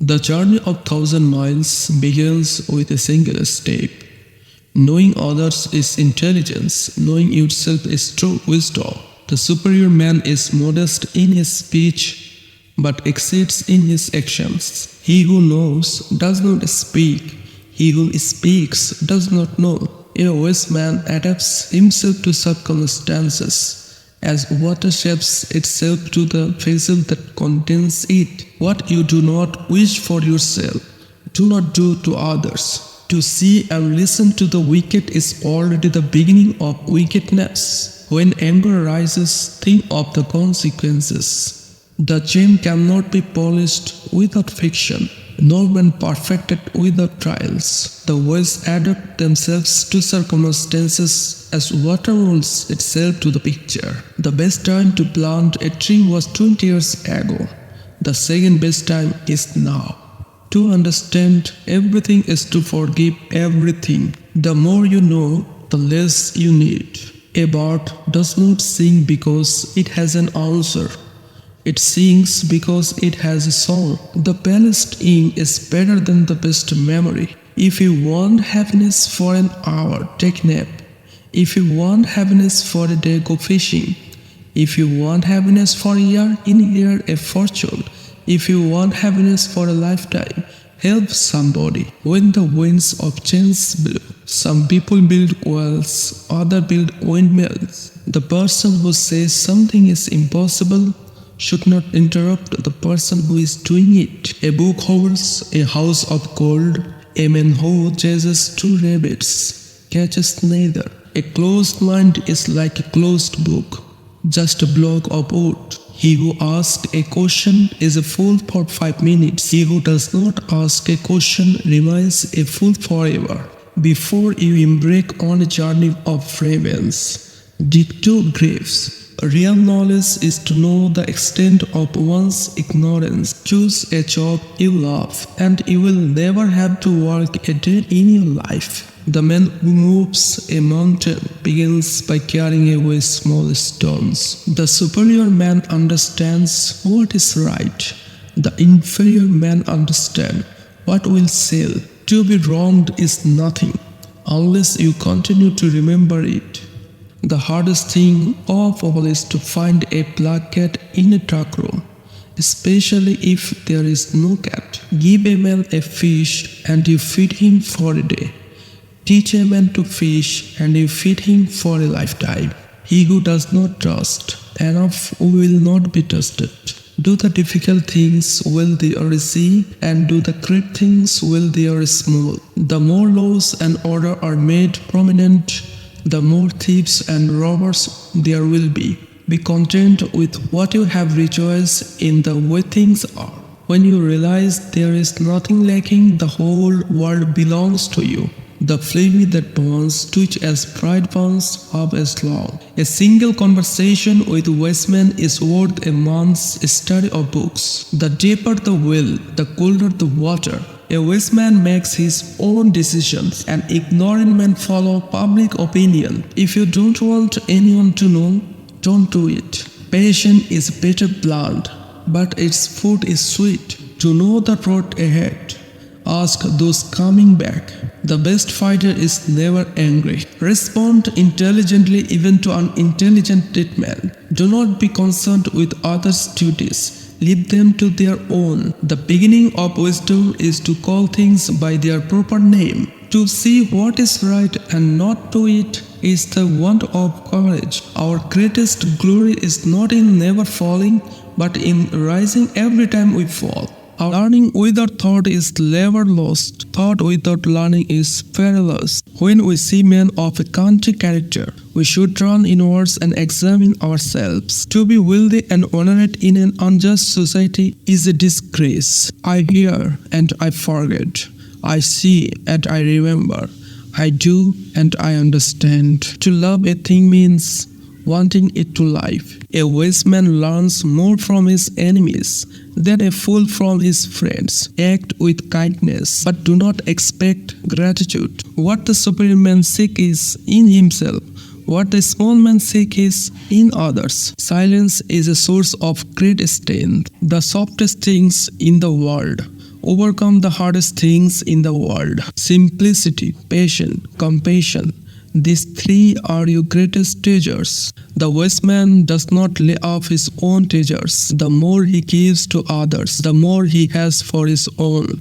The journey of 1,000 miles begins with a single step. Knowing others is intelligence, knowing yourself is true wisdom. The superior man is modest in his speech, but exceeds in his actions. He who knows does not speak, he who speaks does not know. A wise man adapts himself to circumstances, as water shapes itself to the vessel that contains it. What you do not wish for yourself, do not do to others. To see and listen to the wicked is already the beginning of wickedness. When anger rises, think of the consequences. The gem cannot be polished without friction, nor when perfected without trials. The wise adapt themselves to circumstances as water molds itself to the picture. The best time to plant a tree was 20 years ago. The second best time is now. To understand everything is to forgive everything. The more you know, the less you need. A bird does not sing because it has an answer. It sings because it has a song. The palest ink is better than the best memory. If you want happiness for an hour, take a nap. If you want happiness for a day, go fishing. If you want happiness for a year, inherit a fortune. If you want happiness for a lifetime, help somebody. When the winds of change blow, some people build wells, others build windmills. The person who says something is impossible should not interrupt the person who is doing it. A book holds a house of gold. A man who chases 2 rabbits catches neither. A closed mind is like a closed book, just a block of wood. He who asks a question is a fool for 5 minutes. He who does not ask a question remains a fool forever. Before you embark on a journey of ravens, dig 2 graves. Real knowledge is to know the extent of one's ignorance. Choose a job you love, and you will never have to work a day in your life. The man who moves a mountain begins by carrying away small stones. The superior man understands what is right. The inferior man understands what will sell. To be wronged is nothing, unless you continue to remember it. The hardest thing of all is to find a black cat in a dark room, especially if there is no cat. Give a man a fish and you feed him for a day. Teach a man to fish and you feed him for a lifetime. He who does not trust enough will not be trusted. Do the difficult things while they are easy, and do the great things while they are small. The more laws and order are made prominent, the more thieves and robbers there will be. Be content with what you have, rejoice in the way things are. When you realize there is nothing lacking, the whole world belongs to you. The flame that burns, twitch as bright burns, up as long. A single conversation with a wise man is worth a month's study of books. The deeper the well, the colder the water. A wise man makes his own decisions, an ignorant man follows public opinion. If you don't want anyone to know, don't do it. Patience is bitter blunt, but its fruit is sweet. To know the road ahead, ask those coming back. The best fighter is never angry. Respond intelligently even to unintelligent man. Do not be concerned with others' duties. Leave them to their own. The beginning of wisdom is to call things by their proper name. To see what is right and not do it is the want of courage. Our greatest glory is not in never falling, but in rising every time we fall. Our learning without thought is never lost. Thought without learning is perilous. When we see men of a country character, we should turn inwards and examine ourselves. To be wealthy and honored in an unjust society is a disgrace. I hear and I forget. I see and I remember. I do and I understand. To love a thing means wanting it to life. A wise man learns more from his enemies than a fool from his friends. Act with kindness, but do not expect gratitude. What the superior man seeks is in himself. What the small man seeks is in others. Silence is a source of great strength. The softest things in the world overcome the hardest things in the world. Simplicity, patience, compassion. These three are your greatest treasures. The wise man does not lay off his own treasures. The more he gives to others, the more he has for his own.